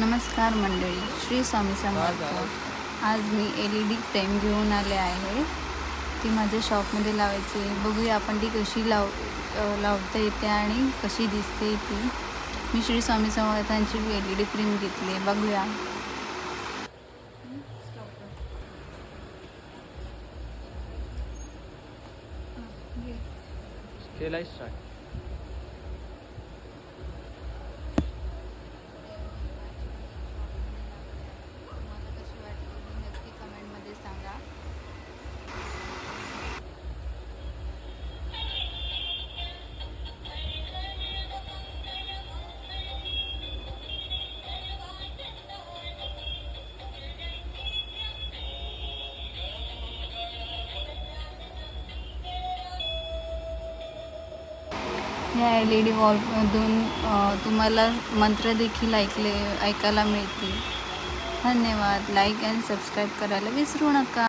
नमस्कार मंडळी, श्री स्वामी समर्थ. आज मी LED फ्रेम घेऊन आले आहे. ती माझ्या शॉपमध्ये लावायची आहे. बघूया आपण ती कशी लावता येते आणि कशी दिसते ती. मी श्री स्वामी समर्थांची LED फ्रेम घेतली आहे. बघूया. स्टार्ट. तुम्हाला कशी वाटली नक्की कमेंटमध्ये सांगा. या LED वॉलमधून तुम्हाला मंत्र देखील ऐकायला मिळतील. धन्यवाद. लाईक अँड सबस्क्राईब करायला विसरू नका.